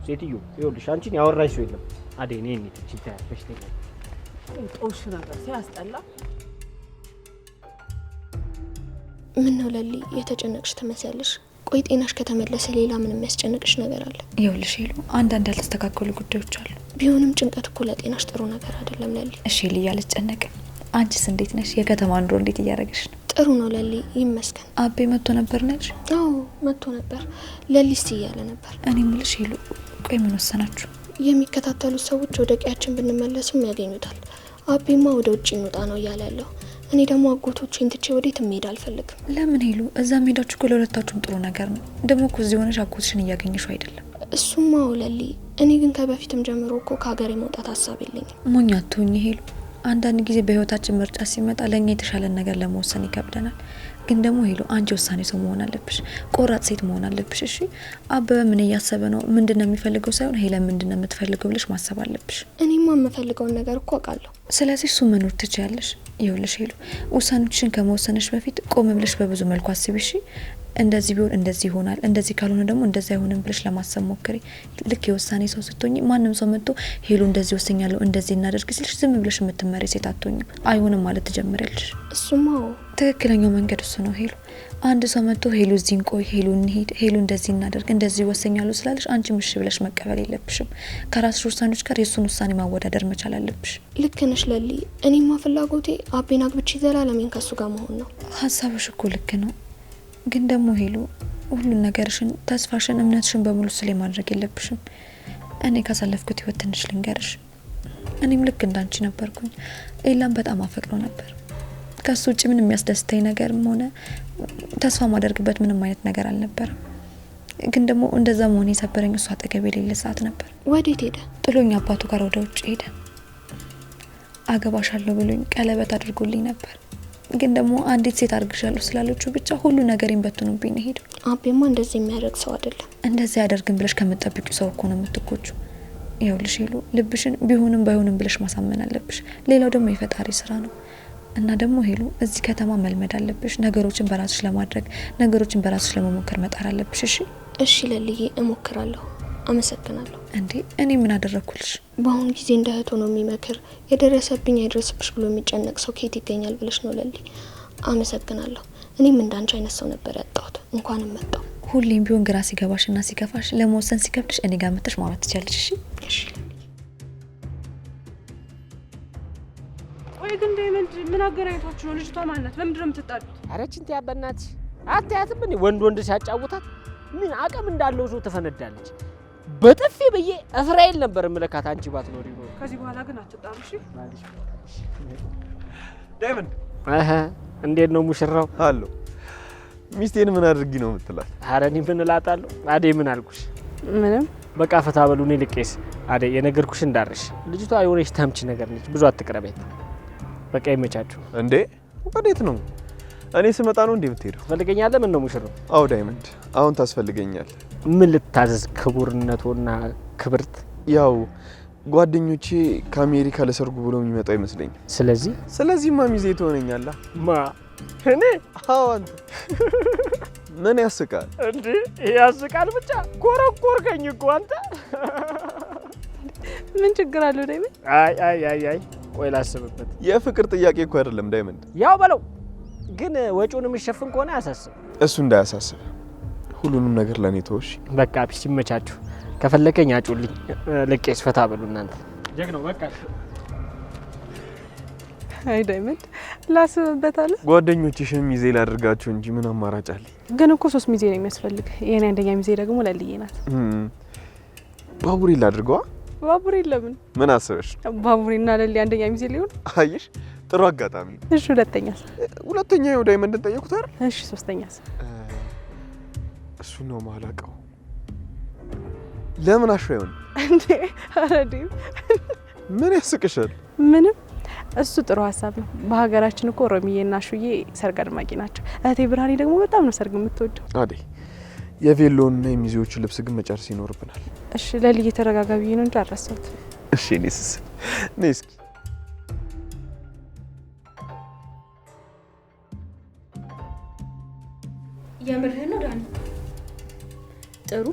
ሴትዮ ይኸውልሽ፣ አንቺን ያወራሽ ሰው የለም። አደይ ነኝ እንዴ ትችያለሽ? በሽተኛ ጦሽ ነገር ሲያስጠላ። ምን ነው ለሊ፣ የተጨነቅሽ ትመስያለሽ። ቆይ ጤናሽ ከተመለሰ ሌላ ምን የሚያስጨንቅሽ ነገር አለ? ይኸውልሽ ሄሉ፣ አንዳንድ ያልተስተካከሉ ጉዳዮች አሉ። ቢሆንም ጭንቀት እኮ ለጤናሽ ጥሩ ነገር አይደለም ለሊ። እሺ ልያ፣ አልጨነቅም። አንቺስ እንዴት ነሽ? የከተማ ኑሮ እንዴት እያደረገሽ ነው? ጥሩ ነው ለሊ፣ ይመስገን። አቤ መጥቶ ነበር ነች? አዎ መጥቶ ነበር። ለሊስ እያለ ነበር። እኔ የምልሽ ሄሉ፣ ቆይ ምን ወሰናችሁ? የሚከታተሉት ሰዎች ወደ ቀያችን ብንመለስም ያገኙታል። አቤማ ወደ ውጭ እንውጣ ነው እያለ ያለው። እኔ ደግሞ አጎቶቼን ትቼ ወዴት መሄድ አልፈልግም። ለምን ሄሉ? እዛ ሄዳችሁ እኮ ለሁለታችሁም ጥሩ ነገር ነው። ደግሞ እኮ እዚህ ሆነሽ አጎትሽን እያገኘሽው አይደለም። እሱማ ለሊ፣ እኔ ግን ከበፊትም ጀምሮ እኮ ከሀገር የመውጣት ሀሳብ የለኝም። ሞኝ አትሁኝ ሄሉ። አንዳንድ ጊዜ በህይወታችን ምርጫ ሲመጣ ለእኛ የተሻለን ነገር ለመወሰን ይከብደናል። ግን ደግሞ ሄሉ፣ አንቺ ውሳኔ ሰው መሆን አለብሽ። ቆራጥ ሴት መሆን አለብሽ። እሺ አበበ ምን እያሰበ ነው? ምንድነው የሚፈልገው ሳይሆን ሄለን ምንድነው የምትፈልገው ብለሽ ማሰብ አለብሽ። እኔማ የምፈልገውን ነገር እኮ አውቃለሁ። ስለዚህ እሱ መኖር ትችያለሽ። ይኸውልሽ ሄሉ፣ ውሳኔዎችሽን ከመወሰንሽ በፊት ቆም ብለሽ በብዙ መልኩ አስቢ። እሺ እንደዚህ ቢሆን እንደዚህ ይሆናል፣ እንደዚህ ካልሆነ ደግሞ እንደዚህ አይሆንም ብለሽ ለማሰብ ሞክሪ። ልክ የውሳኔ ሰው ስትሆኚ ማንም ሰው መጥቶ ሄሉ እንደዚህ ወስኛለሁ እንደዚህ እናደርግ ሲልሽ ዝም ብለሽ የምትመሪ ሴት አትሆኝም። አይሆንም ማለት ትጀምሪያለሽ። እሱማ ትክክለኛው መንገድ እሱ ነው ሄሉ። አንድ ሰው መጥቶ ሄሉ እዚህ እንቆይ፣ ሄሉ እንሂድ፣ ሄሉ እንደዚህ እናደርግ፣ እንደዚህ ወስኛለሁ ስላለሽ አንቺ ምሽ ብለሽ መቀበል የለብሽም። ከራስሽ ውሳኔዎች ጋር የእሱን ውሳኔ ማወዳደር መቻል አለብሽ። ልክ ነሽ ለሊ። እኔማ ፍላጎቴ አቤን አግብቼ ዘላለሜን ከሱ ጋር መሆን ነው። ሀሳብሽ እኮ ልክ ነው። ግን ደግሞ ሄሉ፣ ሁሉን ነገርሽን፣ ተስፋሽን፣ እምነትሽን በሙሉ ስለ ማድረግ የለብሽም። እኔ ካሳለፍኩት ህይወት ትንሽ ልንገርሽ። እኔም ልክ እንዳንቺ ነበርኩኝ። ኤላም በጣም አፈቅረው ነበር። ከሱ ውጭ ምንም የሚያስደስተኝ ነገርም ሆነ ተስፋ ማደርግበት ምንም አይነት ነገር አልነበረም። ግን ደግሞ እንደዛ መሆን የሰበረኝ እሱ አጠገብ የሌለ ሰዓት ነበር። ወዴት ሄደ? ጥሎኝ አባቱ ጋር ወደ ውጭ ሄደ። አገባሻለሁ ብሎኝ ቀለበት አድርጎልኝ ነበር። ግን ደግሞ አንዲት ሴት አርግሻለሁ ስላለችው ብቻ ሁሉ ነገሬን በትኑብኝ ነው ሄደው። አቤማ እንደዚህ የሚያደርግ ሰው አይደለም። እንደዚህ ያደርግን ብለሽ ከምትጠብቂው ሰው እኮ ነው የምትጎጁ። ይኸውልሽ ሄሉ፣ ልብሽን ቢሆንም ባይሆንም ብለሽ ማሳመን አለብሽ። ሌላው ደግሞ የፈጣሪ ስራ ነው። እና ደግሞ ሄሉ፣ እዚህ ከተማ መልመድ አለብሽ። ነገሮችን በራስሽ ለማድረግ ነገሮችን በራስሽ ለመሞከር መጣር አለብሽ። እሺ እሺ ለልዬ፣ እሞክራለሁ። አመሰግናለሁ። እንዴ እኔ ምን አደረኩልሽ? በአሁኑ ጊዜ እንደ እህት ሆኖ የሚመክር የደረሰብኝ አይደረስብሽ ብሎ የሚጨነቅ ሰው ከየት ይገኛል ብለሽ ነው ለሊ። አመሰግናለሁ። እኔም እንዳንቺ አይነት ሰው ነበር ያጣሁት። እንኳንም መጣሁ። ሁሌም ቢሆን ግራ ሲገባሽና ሲከፋሽ ለመወሰን ሲከብድሽ እኔ ጋር መጥተሽ ማውራት ትችያለሽ። እሺ? ቆይ ግን ዳይመንድ ምን አገናኝቷችሁ ነው? ልጅቷ ማናት? ለምንድን ነው የምትጣሉት? ኧረ ችንት ያበናት አታያትም እንዴ? ወንድ ሲያጫውታት ምን አቅም እንዳለው ሰው ትፈነዳለች። በጥፊ ብዬ እስራኤል ነበር ምለካት አንቺ ባትኖሪ ነው። ከዚህ በኋላ ግን አትጣሉ እሺ? ዳይመንድ እንዴት ነው ሙሽራው? አሎ ሚስቴን ምን አድርጊ ነው የምትላት? ኧረ እኔ ምን እላታለሁ? አደይ ምን አልኩሽ? ምንም። በቃ ፈታ በሉ። እኔ ልቄስ። አደይ የነገርኩሽ እንዳርሽ። ልጅቷ የሆነች ተምች ነገር ነች። ብዙ አትቅረቤት። በቃ ይመቻችሁ። እንዴ ወዴት ነው? እኔ ስመጣ ነው እንዴ የምትሄደው? ትፈልገኛለህ? ምን ነው ሙሽራው? አዎ ዳይመንድ አሁን ታስፈልገኛል። ምን ልታዘዝ? ክቡርነቶና ክብርት። ያው ጓደኞቼ ከአሜሪካ ለሰርጉ ብሎ የሚመጣ አይመስለኝም። ስለዚህማ ሚዜ ትሆነኛለህ። ማ እኔ? አዎ አንተ። ምን ያስቃል እንዴ? ያስቃል ብቻ ኮረኮርከኝ እኮ አንተ። ምን ችግር አለው ዳይመንድ? አይ ቆይ ላስብበት። የፍቅር ጥያቄ እኮ አይደለም ዳይመንድ። ያው በለው ግን ወጪውን የሚሸፍን ከሆነ አያሳስብ። እሱ እንዳያሳስብ ሁሉንም ነገር ለኔ ተወሽ። በቃ ቢስ ይመቻችሁ። ከፈለከኝ አጩልኝ። ልቄስ ፈታ በሉ እናንተ። ጀግናው በቃ አይ ዳይመንድ ላስብበታለሁ። ጓደኞችሽን ሚዜ ላድርጋቸው እንጂ ምን አማራጭ አለ? ግን እኮ 3 ሚዜ ነው የሚያስፈልግ። የኔ አንደኛ ሚዜ ደግሞ ለልዬ ናት። ባቡሬ ላድርገዋ? ባቡሬ ለምን? ምን አሰበሽ? ባቡሬና ለሊ አንደኛ ሚዜ ሊሆን? አየሽ ጥሩ አጋጣሚ። እሺ ሁለተኛስ? ሁለተኛ ይኸው ዳይመንድን ጠየቁት አይደል? እሺ ሶስተኛስ? እሱ ነው ማላቀው። ለምን አሽራዩን እንዴ? አረዲ ምን ያስቅሻል? ምንም። እሱ ጥሩ ሀሳብ ነው። በሀገራችን እኮ ሮሚዬና ሹዬ ሰርግ አድማቂ ናቸው። እህቴ ብርሃኔ ደግሞ በጣም ነው ሰርግ የምትወደው። አዴ የቬሎንና የሚዜዎቹ ልብስ ግን መጨረስ ይኖርብናል። እሺ ለልዬ ተረጋጋ ብዬ ነው እንጂ አልረሳሁት። እሺ እኔስ ነይ እስኪ የምርህን ነው ዳኒ? ጥሩ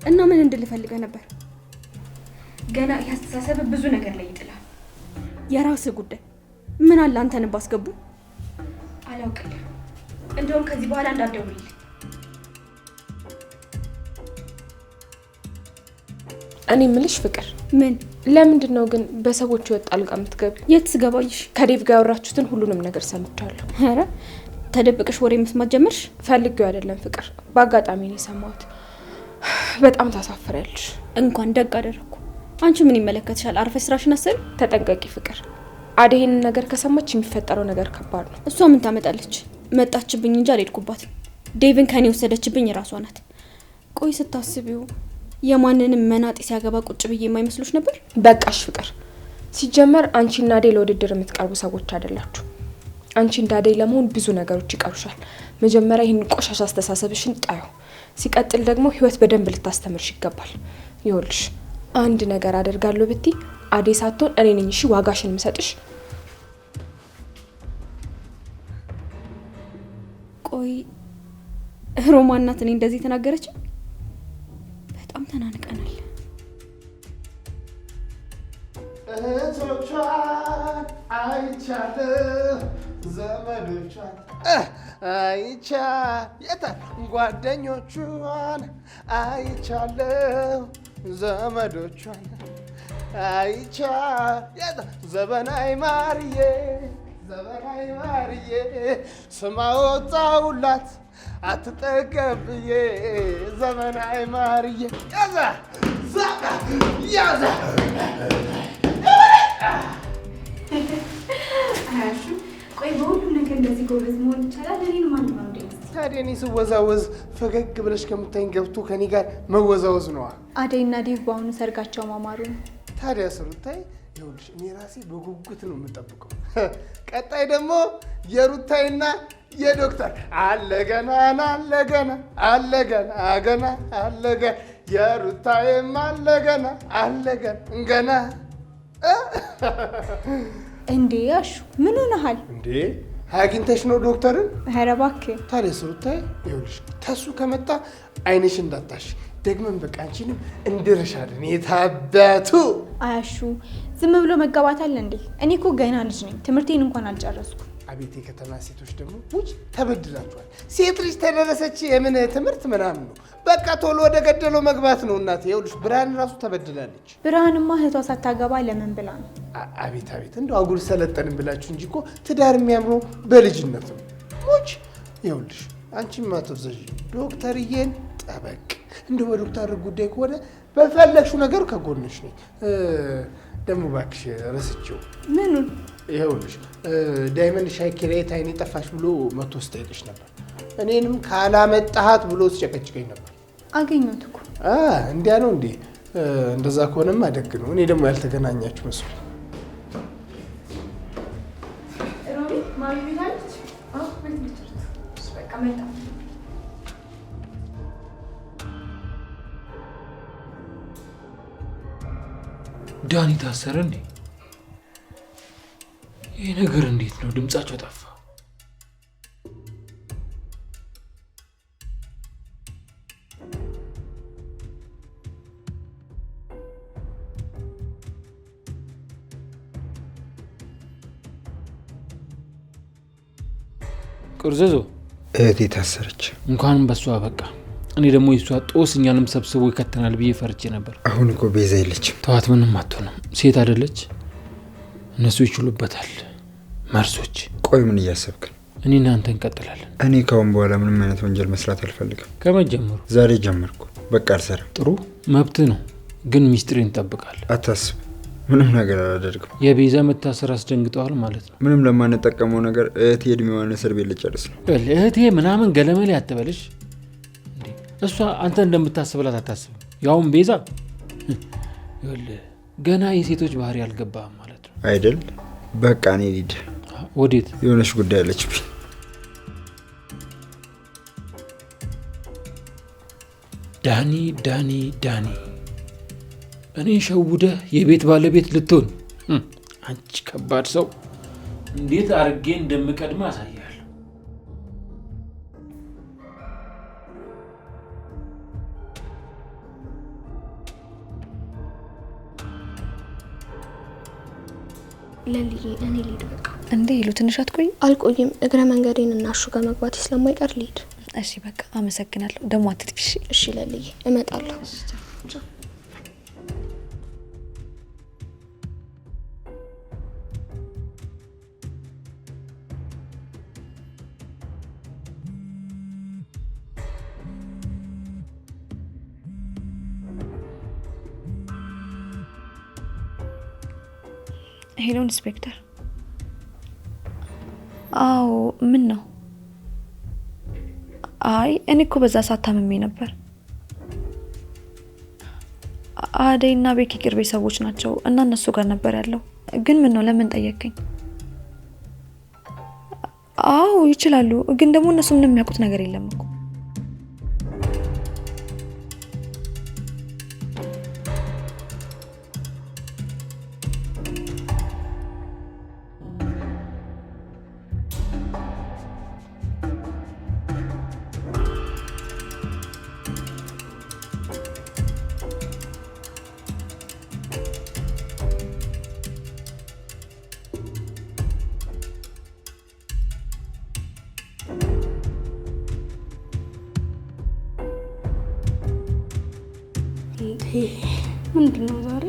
እና ምን እንድልፈልገህ ነበር? ገና ያስተሳሰብ ብዙ ነገር ላይ ይጥላል። የራስህ ጉዳይ። ምን አለ አንተን ባስገቡ? አላውቅልህ። እንደውም ከዚህ በኋላ እንዳትደውልልኝ። እኔ ምልሽ ፍቅር፣ ምን ለምንድን ነው ግን በሰዎች ወጥ ጣልቃ የምትገቢ? የት ስገባይሽ? ከዴቭ ጋር ያወራችሁትን ሁሉንም ነገር ሰምቻለሁ። ኧረ ተደብቀሽ ወሬ መስማት ጀመርሽ? ፈልጌው አይደለም ፍቅር፣ በአጋጣሚ ነው የሰማሁት። በጣም ታሳፍሪያለሽ። እንኳን ደግ አደረኩ። አንቺ ምን ይመለከትሻል? አርፈሽ ስራሽን አሰሪ። ተጠንቀቂ ፍቅር። አደይ ይሄንን ነገር ከሰማች የሚፈጠረው ነገር ከባድ ነው። እሷ ምን ታመጣለች? መጣችብኝ እንጂ አልሄድኩባትም። ዴቭን ከኔ ወሰደችብኝ ራሷ ናት። ቆይ ስታስቢው የማንንም መናጤ ሲያገባ ቁጭ ብዬ የማይመስሉሽ ነበር? በቃሽ ፍቅር። ሲጀመር አንቺና አደይ ለውድድር የምትቀርቡ ሰዎች አይደላችሁ። አንቺ እንደ አደይ ለመሆን ብዙ ነገሮች ይቀሩሻል። መጀመሪያ ይህን ቆሻሻ አስተሳሰብሽን ጣዩ። ሲቀጥል ደግሞ ህይወት በደንብ ልታስተምርሽ ይገባል። ይኸውልሽ አንድ ነገር አደርጋለሁ ብቲ አደይ ሳትሆን እኔ ነኝ እሺ ዋጋሽን የምሰጥሽ። ቆይ ሮማን ናት እኔ እንደዚህ ተናገረች? በጣም ተናንቀናል። እህቶቿን አይቻለሁ፣ ዘመዶቿን አይቻ የታ ጓደኞቿን አይቻለሁ፣ ዘመዶቿን አይቻ የታ ዘበናይ ማርዬ ዘበናይ ማርዬ ስማ ወጣውላት አትጠገብዬ ዘመናይ ማርዬ ያዛ ዛጋ ያዛ አያሹ ቆይ በሁሉም ነገር እንደዚህ ጎበዝ መሆን ይቻላል? እኔን ማን ነው እንዴ? ታዲያ እኔ ስወዛወዝ ፈገግ ብለሽ ከምታይኝ ገብቶ ከኔ ጋር መወዛወዝ ነዋ። አደይና ዴቭ በአሁኑ ሰርጋቸው ማማሩ ነው። ታዲያ ስሩታይ ይኸውልሽ እኔ ራሴ በጉጉት ነው የምጠብቀው። ቀጣይ ደግሞ የሩታይና የዶክተር አለገና አለገና አለገና ገና አለገና የሩታይም አለገና አለገና ገና እንዴ አሹ ምን ሆነሃል እንዴ? አግኝተሽ ነው ዶክተርን? ኧረ እባክህ። ታዲያ ስሩታይ ይኸውልሽ ተሱ ከመጣ አይንሽ እንዳታሽ ደግመን በቃ አንቺንም እንድርሻለን። የታባቱ አያሹ ዝም ብሎ መጋባት አለ እንዴ? እኔ እኮ ገና ልጅ ነኝ፣ ትምህርቴን እንኳን አልጨረስኩም። አቤት የከተማ ሴቶች ደግሞ ውጭ ተበድላችኋል። ሴት ልጅ ተደረሰች የምን ትምህርት ምናምን ነው። በቃ ቶሎ ወደ ገደለው መግባት ነው እናቴ። ይኸውልሽ ብርሃን ራሱ ተበድላለች። ብርሃንማ እህቷ ሳታገባ ለምን ብላ ነው? አቤት አቤት፣ እንደው አጉል ሰለጠንም ብላችሁ እንጂ እኮ ትዳር የሚያምረው በልጅነት ነው። ውጭ ይኸውልሽ አንቺም አትብዘዥ። ዶክተርዬን ጠበቅ እንደው በዶክተር ጉዳይ ከሆነ በፈለግሽው ነገር ከጎንሽ ነኝ። ደግሞ እባክሽ ረስቼው ምኑን? ይኸውልሽ ዳይመንድ ሻይ ኪራይ አይኔ ጠፋሽ ብሎ መቶ ስጠይቅሽ ነበር። እኔንም ካላመጣሃት ብሎ ሲጨቀጭቀኝ ነበር። አገኘሁት እኮ። እንዲያ ነው እንዴ? እንደዛ ከሆነማ ደግ ነው። እኔ ደግሞ ያልተገናኛችሁ መስሎኝ። ሮቢ ማሚ ቤት አለች? አዎ ቤት ነች። በቃ መጣ። ዳኒ ታሰረ እንዴ? ይህ ነገር እንዴት ነው? ድምጻቸው ጠፋ። ቁርዘዞ እህቴ ታሰረች። እንኳንም በሷ በቃ። እኔ ደግሞ የሷ ጦስ እኛንም ሰብስቦ ይከተናል ብዬ ፈርቼ ነበር። አሁን እኮ ቤዛ የለችም። ተዋት፣ ምንም አትሆንም። ሴት አይደለች? እነሱ ይችሉበታል። መርሶች። ቆይ ምን እያሰብክ? እኔ እናንተ እንቀጥላለን። እኔ ካሁን በኋላ ምንም አይነት ወንጀል መስራት አልፈልግም። ከመጀመሩ ዛሬ ጀመርኩ። በቃ አልሰራም። ጥሩ መብት ነው፣ ግን ሚስጥሬን እንጠብቃለን። አታስብ፣ ምንም ነገር አላደርግም። የቤዛ መታሰር አስደንግጠዋል ማለት ነው። ምንም ለማንጠቀመው ነገር እህቴ እድሜዋን እስር ቤት ልጨርስ ነው። እህቴ ምናምን ገለመሌ አትበልሽ። እሷ አንተ እንደምታስብላት አታስብም። ያውም ቤዛ ገና የሴቶች ባህሪ አልገባም ማለት ነው አይደል? በቃ እኔ ልሂድ። ወዴት? የሆነች ጉዳይ አለችብኝ። ዳኒ ዳኒ ዳኒ፣ እኔ ሸውደህ የቤት ባለቤት ልትሆን አንቺ ከባድ ሰው! እንዴት አድርጌ እንደምቀድም አሳያለሁ። ለልዬ እኔ ልሂድ በቃ። እንዴ ይሉ ትንሽ አትቆይ? አልቆይም። እግረ መንገዴን እና እሹ ጋር መግባቴ ስለማይቀር ልሂድ። እሺ በቃ አመሰግናለሁ። ደግሞ አትጥፊ። እሺ ለልዬ እመጣለሁ። ሄሎ ኢንስፔክተር። አዎ ምን ነው? አይ እኔ እኮ በዛ ሰዓት ታምሜ ነበር። አደይና ቤኪ ቅርቤ ሰዎች ናቸው እና እነሱ ጋር ነበር ያለው። ግን ምን ነው ለምን ጠየቀኝ? አዎ ይችላሉ፣ ግን ደግሞ እነሱ ምንም የሚያውቁት ነገር የለም እኮ። ምንድን ነው ዛሬ?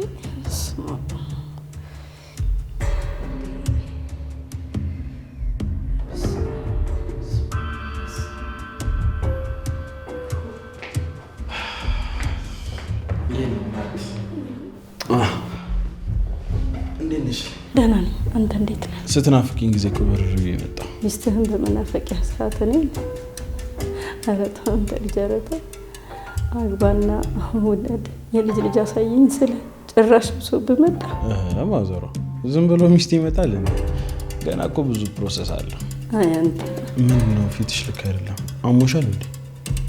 እንዴት ነሽ? ደህና ነኝ። አንተ እንዴት ነህ? ስትናፍቂኝ ጊዜ እኮ በርር የመጣው ሚስትህን በመናፈቂያ ሰዓት እኔ ኧረ ተው አንተ ልጅ፣ ኧረ ተው አግባና ውለድ፣ የልጅ ልጅ አሳየኝ ስለ ጭራሽ ብሶ ብመጣ ማዘሯ ዝም ብሎ ሚስት ይመጣል እንዴ? ገና እኮ ብዙ ፕሮሰስ አለው። አይ አንተ ምን ነው ፊትሽ ልክ አይደለም። አሞሻል እንዴ?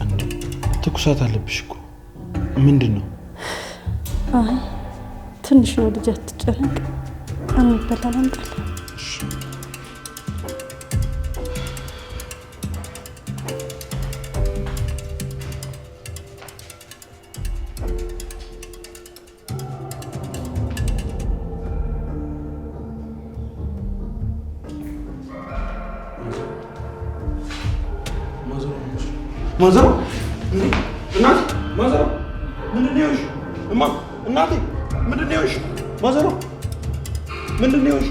አንዴ ትኩሳት አለብሽ እኮ። ምንድን ነው? አይ ትንሽ ነው ልጅ፣ አትጨነቅ። የሚበላ ላምጣልህ። ማዘሮ እናቴ ማዘሮ ምንድን ነው የሆንሽ? እማ እናቴ ምንድን ነው የሆንሽ? ማዘሮ ምንድን ነው የሆንሽ?